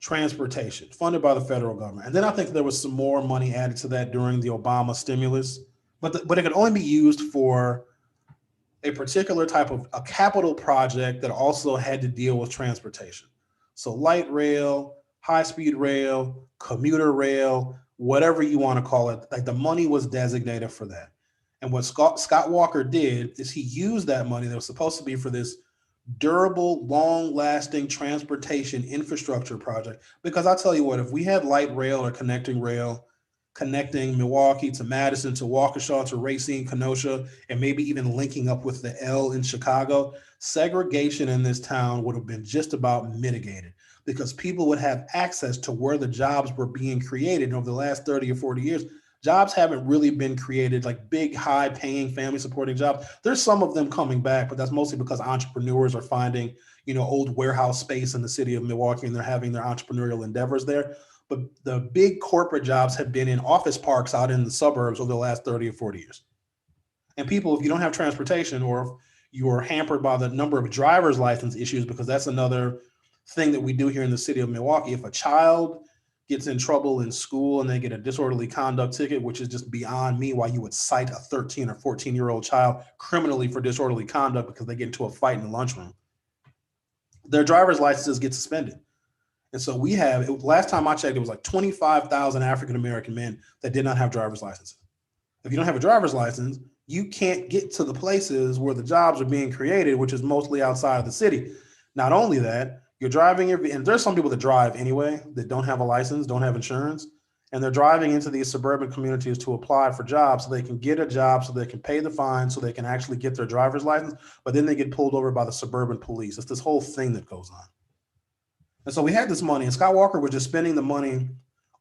transportation funded by the federal government. And then I think there was some more money added to that during the Obama stimulus, but it could only be used for a particular type of a capital project that also had to deal with transportation. So light rail, high-speed rail, commuter rail, whatever you want to call it, like the money was designated for that. And what Scott Walker did is he used that money that was supposed to be for this durable, long-lasting transportation infrastructure project. Because I'll tell you what, if we had light rail or connecting rail, connecting Milwaukee to Madison, to Waukesha, to Racine, Kenosha, and maybe even linking up with the L in Chicago, segregation in this town would have been just about mitigated because people would have access to where the jobs were being created over the last 30 or 40 years. Jobs haven't really been created, like big, high-paying, family-supporting jobs. There's some of them coming back, but that's mostly because entrepreneurs are finding, old warehouse space in the city of Milwaukee, and they're having their entrepreneurial endeavors there. But the big corporate jobs have been in office parks out in the suburbs over the last 30 or 40 years. And people, if you don't have transportation or if you're hampered by the number of driver's license issues, because that's another thing that we do here in the city of Milwaukee. If a child gets in trouble in school and they get a disorderly conduct ticket, which is just beyond me why you would cite a 13 or 14-year-old child criminally for disorderly conduct because they get into a fight in the lunchroom, their driver's licenses get suspended. And so we have, last time I checked, it was like 25,000 African-American men that did not have driver's licenses. If you don't have a driver's license, you can't get to the places where the jobs are being created, which is mostly outside of the city. Not only that, you're driving, and there's some people that drive anyway that don't have a license, don't have insurance, and they're driving into these suburban communities to apply for jobs so they can get a job, so they can pay the fine, so they can actually get their driver's license, but then they get pulled over by the suburban police. It's this whole thing that goes on. And so we had this money, and Scott Walker was just spending the money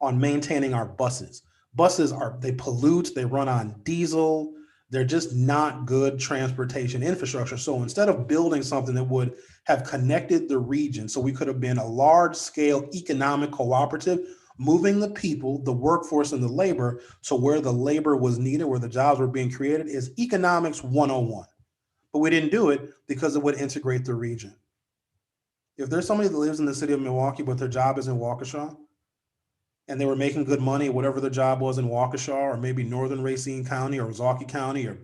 on maintaining our buses. Buses they pollute, they run on diesel, They're just not good transportation infrastructure. So instead of building something that would have connected the region, so we could have been a large scale economic cooperative, moving the people, the workforce, and the labor to where the labor was needed, where the jobs were being created, is economics 101. But we didn't do it because it would integrate the region. If there's somebody that lives in the city of Milwaukee, but their job is in Waukesha, and they were making good money, whatever their job was in Waukesha, or maybe Northern Racine County, or Zauke County, or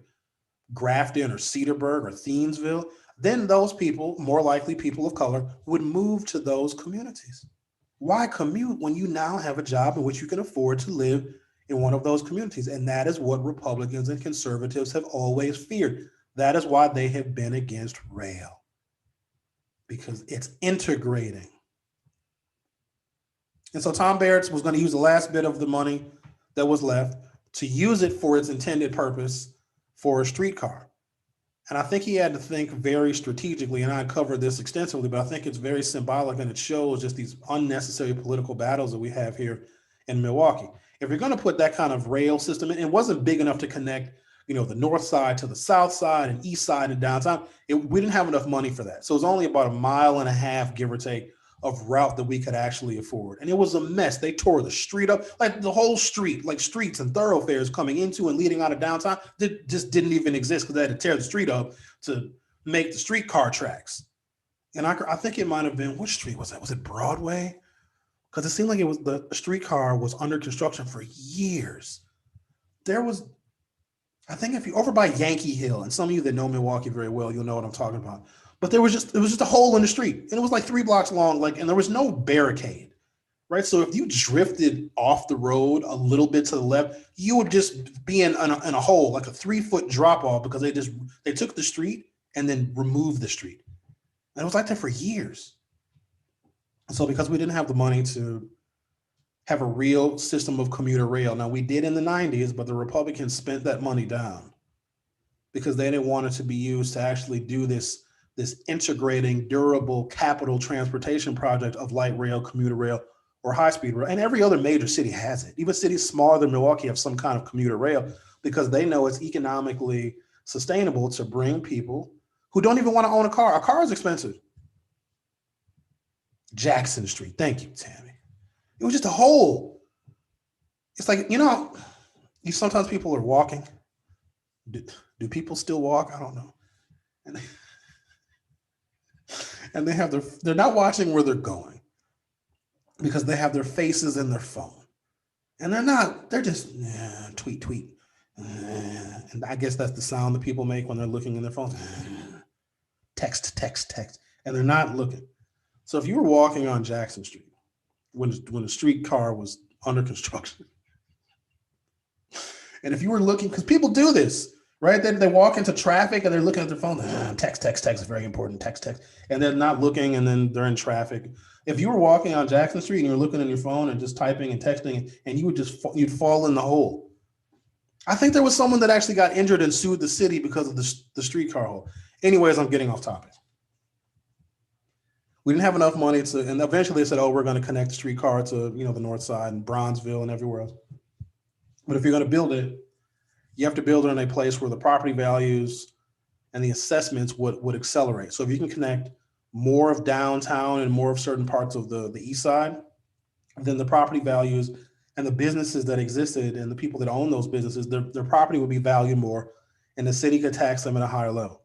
Grafton, or Cedarburg, or Thiensville, then those people, more likely people of color, would move to those communities. Why commute when you now have a job in which you can afford to live in one of those communities? And that is what Republicans and conservatives have always feared. That is why they have been against rail, because it's integrating. And so Tom Barrett was going to use the last bit of the money that was left to use it for its intended purpose for a streetcar. And I think he had to think very strategically, and I covered this extensively, but I think it's very symbolic and it shows just these unnecessary political battles that we have here in Milwaukee. If you're going to put that kind of rail system in, it wasn't big enough to connect, the north side to the south side and east side and downtown. We didn't have enough money for that. So it was only about 1.5 miles, give or take, of route that we could actually afford. And it was a mess. They tore the street up, like the whole street, like streets and thoroughfares coming into and leading out of downtown that just didn't even exist because they had to tear the street up to make the streetcar tracks. And I think it might have been, which street was that? Was it Broadway? Because it seemed like it was the streetcar was under construction for years. There was, I think if you over by Yankee Hill, and some of you that know Milwaukee very well, you'll know what I'm talking about. But it was just a hole in the street, and it was like 3 blocks long, and there was no barricade, right? So if you drifted off the road a little bit to the left, you would just be in a hole, like a 3-foot drop off, because they took the street and then removed the street. And it was like that for years. And so because we didn't have the money to have a real system of commuter rail, now we did in the 90s, but the Republicans spent that money down because they didn't want it to be used to actually do this integrating, durable, capital transportation project of light rail, commuter rail, or high-speed rail. And every other major city has it. Even cities smaller than Milwaukee have some kind of commuter rail because they know it's economically sustainable to bring people who don't even want to own a car. A car is expensive. Jackson Street. Thank you, Tammy. It was just a hole. It's like, sometimes people are walking. Do people still walk? I don't know. And they have they're not watching where they're going because they have their faces in their phone. And they're just tweet. And I guess that's the sound that people make when they're looking in their phones. Text. And they're not looking. So if you were walking on Jackson Street when the streetcar was under construction, and if you were looking, because people do this, right? They walk into traffic and they're looking at their phone. Text is very important. Text. And they're not looking, and then they're in traffic. If you were walking on Jackson Street and you were looking on your phone and just typing and texting, and you'd fall in the hole. I think there was someone that actually got injured and sued the city because of the streetcar hole. Anyways, I'm getting off topic. We didn't have enough money and eventually they said, we're going to connect the streetcar to, the north side and Bronzeville and everywhere else. But if you're going to build it, you have to build it in a place where the property values and the assessments would accelerate. So if you can connect more of downtown and more of certain parts of the east side, then the property values and the businesses that existed and the people that own those businesses, their property would be valued more and the city could tax them at a higher level.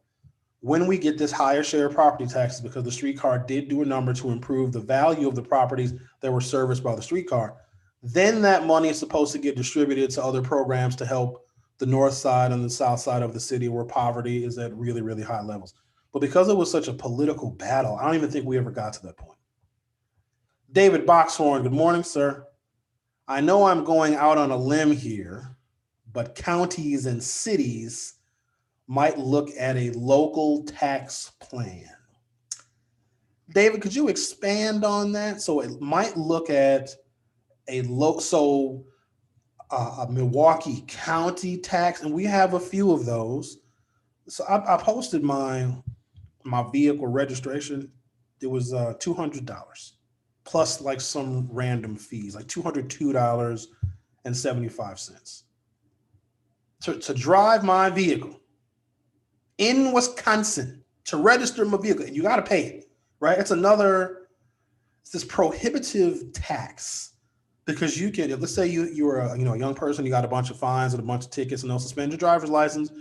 When we get this higher share of property taxes, because the streetcar did do a number to improve the value of the properties that were serviced by the streetcar, then that money is supposed to get distributed to other programs to help the north side and the south side of the city where poverty is at really, really high levels. But because it was such a political battle, I don't even think we ever got to that point. David Boxhorn, good morning, sir. I know I'm going out on a limb here, but counties and cities might look at a local tax plan. David, could you expand on that? So it might look at a Milwaukee County tax, and we have a few of those. So I posted my vehicle registration. It was $200 plus like some random fees, like $202.75. to drive my vehicle in Wisconsin, to register my vehicle, and you got to pay it, right? It's this prohibitive tax because you can, let's say you're a young person, you got a bunch of fines and a bunch of tickets, and they'll suspend your driver's license.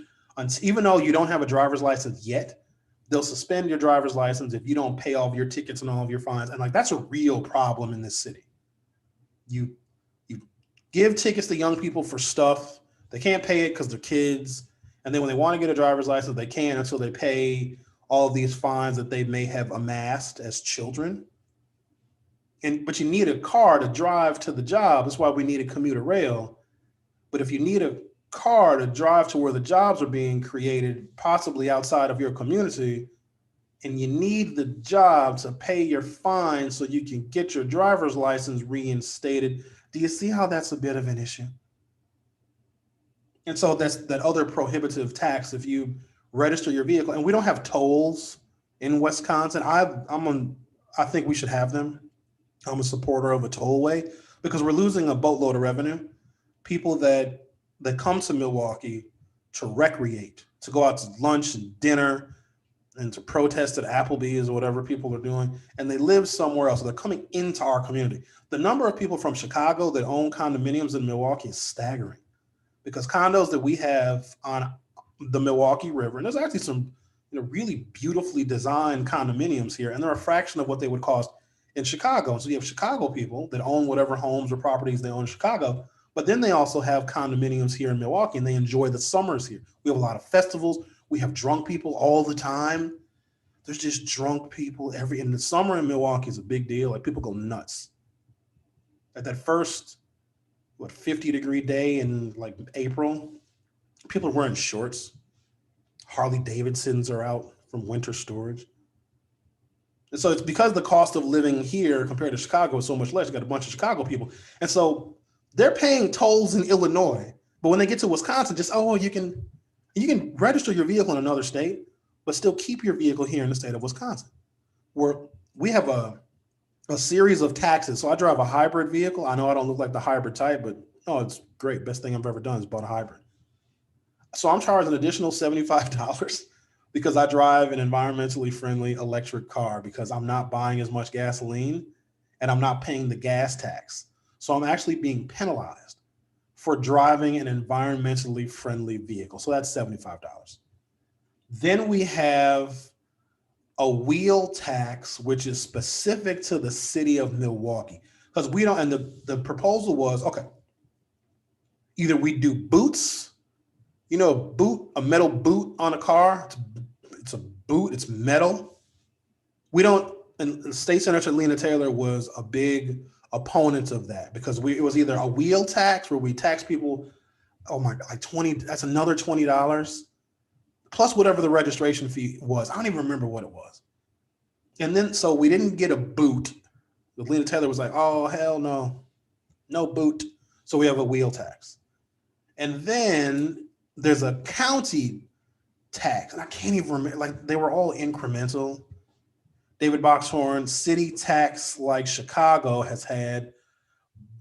Even though you don't have a driver's license yet, they'll suspend your driver's license if you don't pay all of your tickets and all of your fines. And like, that's a real problem in this city. You give tickets to young people for stuff. They can't pay it because they're kids. And then when they want to get a driver's license, they can't until they pay all of these fines that they may have amassed as children. But you need a car to drive to the job. That's why we need a commuter rail. But if you need a car to drive to where the jobs are being created, possibly outside of your community, and you need the job to pay your fine so you can get your driver's license reinstated, do you see how that's a bit of an issue? And so that's that other prohibitive tax if you register your vehicle. And we don't have tolls in Wisconsin. I think we should have them. I'm a supporter of a tollway because we're losing a boatload of revenue. People that come to Milwaukee to recreate, to go out to lunch and dinner and to protest at Applebee's or whatever people are doing, and they live somewhere else. So they're coming into our community. The number of people from Chicago that own condominiums in Milwaukee is staggering because condos that we have on the Milwaukee River, and there's actually some really beautifully designed condominiums here, and they're a fraction of what they would cost in Chicago. So you have Chicago people that own whatever homes or properties they own in Chicago, but then they also have condominiums here in Milwaukee and they enjoy the summers here. We have a lot of festivals. We have drunk people all the time. There's just drunk people in the summer in Milwaukee is a big deal. Like people go nuts. At that first, 50-degree day in like April, people are wearing shorts. Harley Davidsons are out from winter storage. And so it's because the cost of living here compared to Chicago is so much less. You got a bunch of Chicago people. And so they're paying tolls in Illinois, but when they get to Wisconsin, you can register your vehicle in another state, but still keep your vehicle here in the state of Wisconsin, where we have a series of taxes. So I drive a hybrid vehicle. I know I don't look like the hybrid type, but no, it's great. Best thing I've ever done is bought a hybrid. So I'm charged an additional $75 because I drive an environmentally friendly electric car because I'm not buying as much gasoline and I'm not paying the gas tax. So I'm actually being penalized for driving an environmentally friendly vehicle. So that's $75. Then we have a wheel tax, which is specific to the city of Milwaukee. Because we don't, and the proposal was, okay, either we do boots, a metal boot on a car. It's a boot, it's metal. We don't, and State Senator Lena Taylor was a big opponent of that because it was either a wheel tax where we tax people, oh my God, like 20, that's another $20 plus whatever the registration fee was. I don't even remember what it was. And then, so we didn't get a boot. Lena Taylor was like, oh, hell no boot. So we have a wheel tax. And then there's a county tax, and I can't even remember, like they were all incremental. David Boxhorn, city tax like Chicago has had,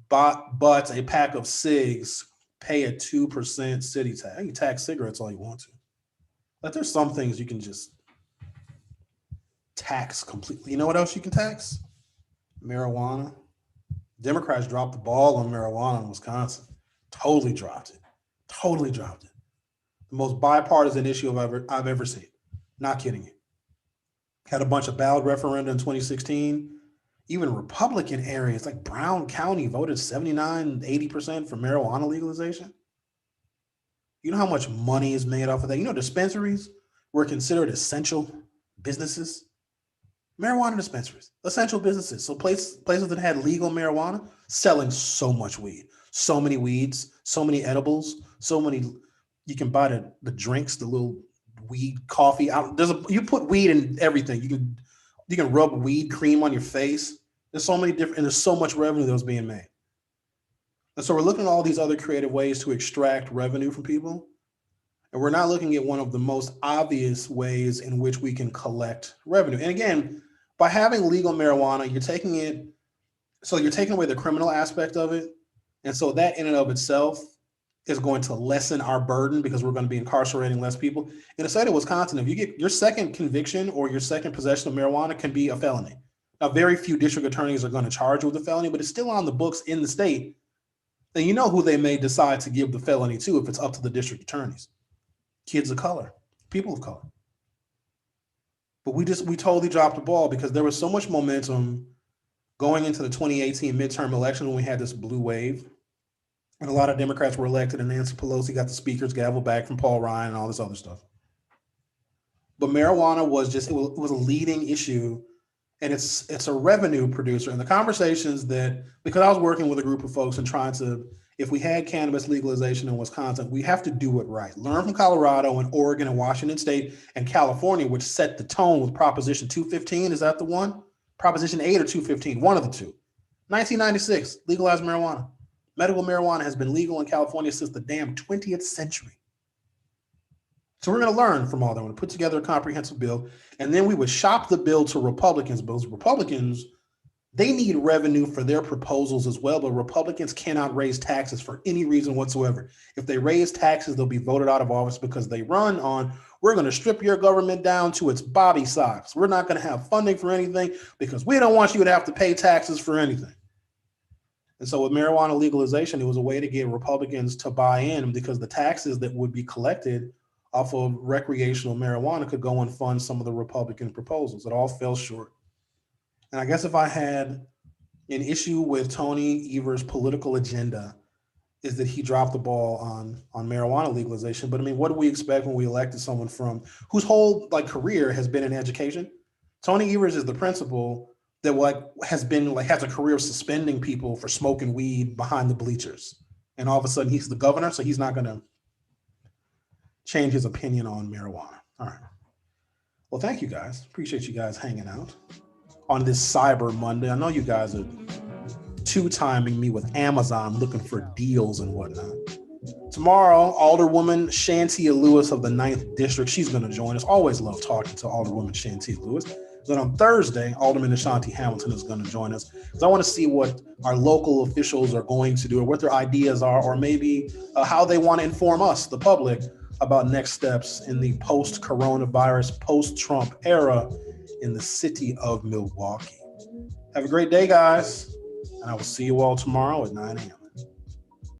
but a pack of cigs pay a 2% city tax. You can tax cigarettes all you want to. Like there's some things you can just tax completely. You know what else you can tax? Marijuana. Democrats dropped the ball on marijuana in Wisconsin. Totally dropped it. The most bipartisan issue I've ever seen. Not kidding you. Had a bunch of ballot referenda in 2016. Even Republican areas like Brown County voted 79, 80% for marijuana legalization. You know how much money is made off of that? Dispensaries were considered essential businesses. Marijuana dispensaries, essential businesses. So places that had legal marijuana selling so much weed, so many weeds, so many edibles, so many. You can buy the drinks, the little weed coffee. You put weed in everything. You can rub weed cream on your face. There's so many different, and there's so much revenue that was being made. And so we're looking at all these other creative ways to extract revenue from people. And we're not looking at one of the most obvious ways in which we can collect revenue. And again, by having legal marijuana, you're taking away the criminal aspect of it. And so that in and of itself is going to lessen our burden because we're going to be incarcerating less people. In the state of Wisconsin, if you get your second conviction or your second possession of marijuana can be a felony. Now, very few district attorneys are going to charge you with a felony, but it's still on the books in the state. Then you know who they may decide to give the felony to if it's up to the district attorneys. Kids of color, people of color. But we totally dropped the ball because there was so much momentum going into the 2018 midterm election when we had this blue wave. And a lot of Democrats were elected, and Nancy Pelosi got the speaker's gavel back from Paul Ryan and all this other stuff. But marijuana was it was a leading issue, and it's a revenue producer. And the conversations because I was working with a group of folks and trying to, if we had cannabis legalization in Wisconsin, we have to do it right. Learn from Colorado and Oregon and Washington State and California, which set the tone with Proposition 215. Is that the one? Proposition 8 or 215, one of the two. 1996, legalized marijuana. Medical marijuana has been legal in California since the damn 20th century. So we're going to learn from all that. We're going to put together a comprehensive bill, and then we would shop the bill to Republicans. Because Republicans, they need revenue for their proposals as well, but Republicans cannot raise taxes for any reason whatsoever. If they raise taxes, they'll be voted out of office because they run on, we're going to strip your government down to its bobby socks. We're not going to have funding for anything because we don't want you to have to pay taxes for anything. And so with marijuana legalization, it was a way to get Republicans to buy in because the taxes that would be collected off of recreational marijuana could go and fund some of the Republican proposals. It all fell short. And I guess if I had an issue with Tony Evers' political agenda, is that he dropped the ball on marijuana legalization. But I mean, what do we expect when we elected someone whose whole career has been in education? Tony Evers is the principal that has a career of suspending people for smoking weed behind the bleachers. And all of a sudden he's the governor, so he's not going to change his opinion on marijuana. All right. Well, thank you guys. Appreciate you guys hanging out on this Cyber Monday. I know you guys are two-timing me with Amazon looking for deals and whatnot. Tomorrow, Alderwoman Shantia Lewis of the 9th District, she's going to join us. Always love talking to Alderwoman Shantia Lewis. Then on Thursday, Alderman Ashanti Hamilton is going to join us because I want to see what our local officials are going to do or what their ideas are, or maybe how they want to inform us, the public, about next steps in the post-coronavirus, post-Trump era in the city of Milwaukee. Have a great day, guys, and I will see you all tomorrow at 9 a.m.